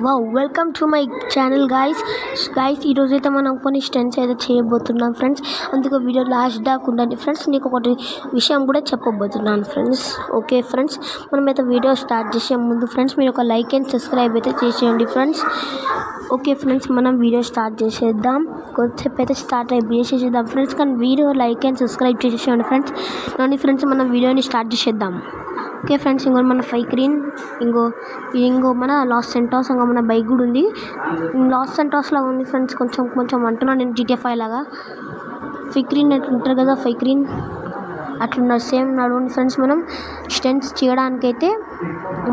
Wow welcome to my channel guys ఈరోజైతే మనం కొన్ని స్టెంట్స్ అయితే చేయబోతున్నాం ఫ్రెండ్స్. అందుకే వీడియో లాస్ట్ దాకా ఉండండి ఫ్రెండ్స్. నీకు ఒకటి విషయం కూడా చెప్పబోతున్నాను ఫ్రెండ్స్. ఓకే ఫ్రెండ్స్, మనమైతే వీడియో స్టార్ట్ చేసే ముందు ఫ్రెండ్స్ మీరు ఒక లైక్ అండ్ సబ్స్క్రైబ్ అయితే చేసేయండి ఫ్రెండ్స్. ఓకే ఫ్రెండ్స్, మనం వీడియో స్టార్ట్ చేసేద్దాం. కొద్దిసేపు అయితే స్టార్ట్ చేసేద్దాం ఫ్రెండ్స్. కానీ వీడియో లైక్ అండ్ సబ్స్క్రైబ్ చేసేయండి ఫ్రెండ్స్. కానీ ఫ్రెండ్స్ మనం వీడియోని స్టార్ట్ చేసేద్దాం. ఓకే ఫ్రెండ్స్, ఇంకో మన ఫైక్రీన్ ఇంకో మన లాస్ సెంటాస్ ఇంకా మన బైక్ కూడా ఉంది. లాస్ సెంటాస్లా ఉంది ఫ్రెండ్స్, కొంచెం అంటున్నాను నేను GTA 5 లాగా. ఫైక్రీన్ అట్లుంటారు కదా, ఫైక్రీన్ అట్లున్నారు సేమ్ నడువుంది ఫ్రెండ్స్. మనం స్టెంట్స్ చేయడానికైతే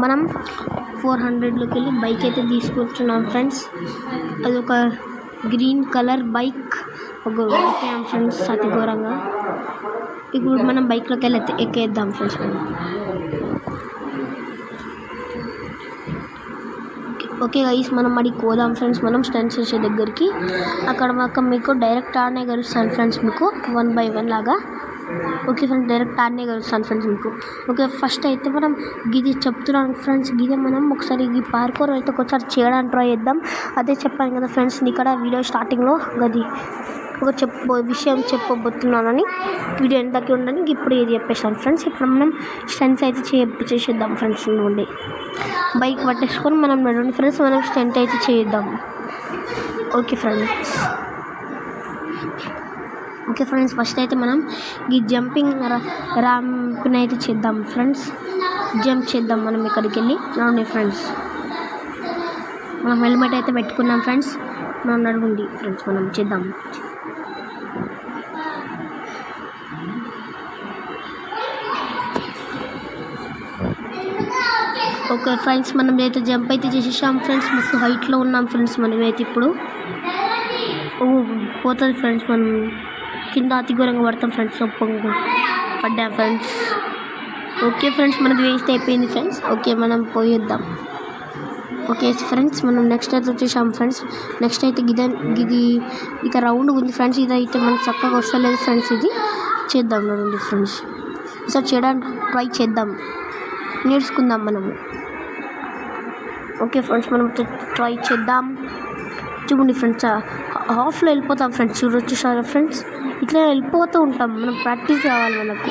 మనం 400లోకి వెళ్ళి బైక్ అయితే తీసుకొచ్చున్నాం ఫ్రెండ్స్. అది ఒక గ్రీన్ కలర్ బైక్ ఫ్రెండ్స్, అతి ఘోరంగా. ఇప్పుడు మనం బైక్లోకి వెళ్ళి ఎక్కేద్దాం ఫ్రెండ్స్. ఓకే గైస్, మనం అడిగి పోదాం ఫ్రెండ్స్. మనం స్టంట్స్ చేసే దగ్గరికి అక్కడ మీకు డైరెక్ట్ ఆడనే కలుస్తాను ఫ్రెండ్స్, మీకు 1 by 1 లాగా. ఓకే ఫ్రెండ్స్, డైరెక్ట్ ఆడనే కలుస్తాను ఫ్రెండ్స్ మీకు. ఓకే, ఫస్ట్ అయితే మనం గిది చెప్తున్నాను ఫ్రెండ్స్. గిదే మనం ఒకసారి ఈ పార్కోర్ అయితే ఒకసారి చేయడానికి ట్రై చేద్దాం. అదే చెప్పాను కదా ఫ్రెండ్స్, ఇక్కడ వీడియో స్టార్టింగ్లో గది ఒక విషయం చెప్పబోతున్నానని. వీడియో ఎంతకి ఉండడానికి ఇప్పుడు ఇది చెప్పేసాను ఫ్రెండ్స్. ఇప్పుడు మనం స్టంట్స్ అయితే చేసేద్దాం ఫ్రెండ్స్. నుండి బైక్ పట్టేసుకొని మనం నడవండి ఫ్రెండ్స్, మనం స్టంట్ అయితే చేద్దాం. ఓకే ఫ్రెండ్స్, ఫస్ట్ అయితే మనం ఈ జంపింగ్ ర్యాంప్ని అయితే చేద్దాం ఫ్రెండ్స్. జంప్ చేద్దాం మనం ఇక్కడికి వెళ్ళి. నడవండి ఫ్రెండ్స్, మనం హెల్మెట్ అయితే పెట్టుకున్నాం ఫ్రెండ్స్. మనం నడవండి ఫ్రెండ్స్, మనం చేద్దాం. ఓకే ఫ్రెండ్స్, మనం అయితే జంప్ అయితే చేసేసాం ఫ్రెండ్స్. మస్తు హైట్లో ఉన్నాం ఫ్రెండ్స్ మనమైతే. ఇప్పుడు పోతుంది ఫ్రెండ్స్, మనం కింద అతి ఘోరంగా పడతాం ఫ్రెండ్స్. పడ్డాం ఫ్రెండ్స్. ఓకే ఫ్రెండ్స్, మనది వేస్ట్ అయిపోయింది ఫ్రెండ్స్. ఓకే, మనం పోయేద్దాం. ఓకే ఫ్రెండ్స్, మనం నెక్స్ట్ అయితే వచ్చేసాం ఫ్రెండ్స్. నెక్స్ట్ అయితే గిది ఇక రౌండ్ ఉంది ఫ్రెండ్స్. ఇది అయితే మనకు చక్కగా వస్తలేదు ఫ్రెండ్స్. ఇది చేద్దాం రండి ఫ్రెండ్స్. ఈసారి చేయడానికి ట్రై చేద్దాం, నేర్చుకుందాం మనము. ఓకే ఫ్రెండ్స్, మనం ట్రై చేద్దాం. చూడండి ఫ్రెండ్స్, హాఫ్లో వెళ్ళిపోతాం ఫ్రెండ్స్. చూడొచ్చు సార్ ఫ్రెండ్స్, ఇట్లా వెళ్ళిపోతూ ఉంటాం. మనం ప్రాక్టీస్ కావాలి మనకు.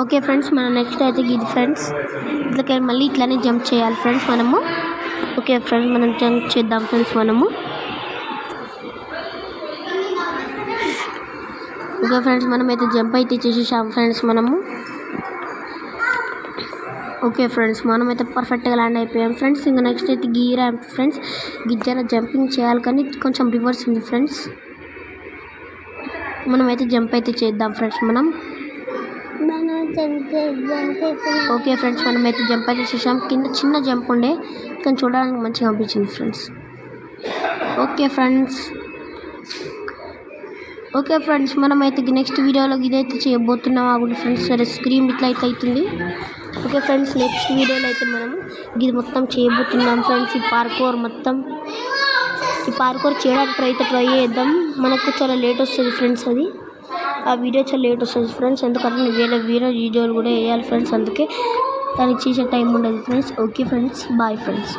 ఓకే ఫ్రెండ్స్, మనం నెక్స్ట్ అయితే ఇది ఫ్రెండ్స్. ఇట్లా మళ్ళీ ఇట్లానే జంప్ చేయాలి ఫ్రెండ్స్ మనము. ఓకే ఫ్రెండ్స్, మనం జంప్ చేద్దాం ఫ్రెండ్స్ మనము. ఓకే ఫ్రెండ్స్, మనమైతే జంప్ అయితే చేసేసాం ఫ్రెండ్స్ మనము. ఓకే ఫ్రెండ్స్, మనమైతే పర్ఫెక్ట్గా ల్యాండ్ అయిపోయాం ఫ్రెండ్స్. ఇంకా నెక్స్ట్ అయితే గీ ర్యాంప్ ఫ్రెండ్స్. గిజ్జర జంపింగ్ చేయాలి కానీ కొంచెం రివర్స్ ఉంది ఫ్రెండ్స్. మనమైతే జంప్ అయితే చేద్దాం ఫ్రెండ్స్ మనం. ఓకే ఫ్రెండ్స్, మనమైతే జంప్ అయితే చేసాం. కింద చిన్న జంప్ ఉండే కానీ చూడడానికి మంచిగా అనిపించింది ఫ్రెండ్స్. ఓకే ఫ్రెండ్స్, మనమైతే నెక్స్ట్ వీడియోలో ఇదైతే చేయబోతున్నాం. ఆగుండి ఫ్రెండ్స్, సరే స్క్రీన్ ఇట్లా అయితే అవుతుంది. ఓకే ఫ్రెండ్స్, నెక్స్ట్ వీడియోలో అయితే మనము ఇది మొత్తం చేయబోతున్నాం ఫ్రెండ్స్. ఈ పార్కోర్ చేయడానికి ట్రై చేద్దాం. మనకు చాలా లేట్ వస్తుంది ఫ్రెండ్స్. ఆ వీడియో చాలా లేట్ వస్తుంది ఫ్రెండ్స్, ఎందుకంటే వేరే వీడియోలు కూడా వేయాలి ఫ్రెండ్స్. అందుకే దానికి చేసే టైం ఉండదు friends. Okay friends, boy friends.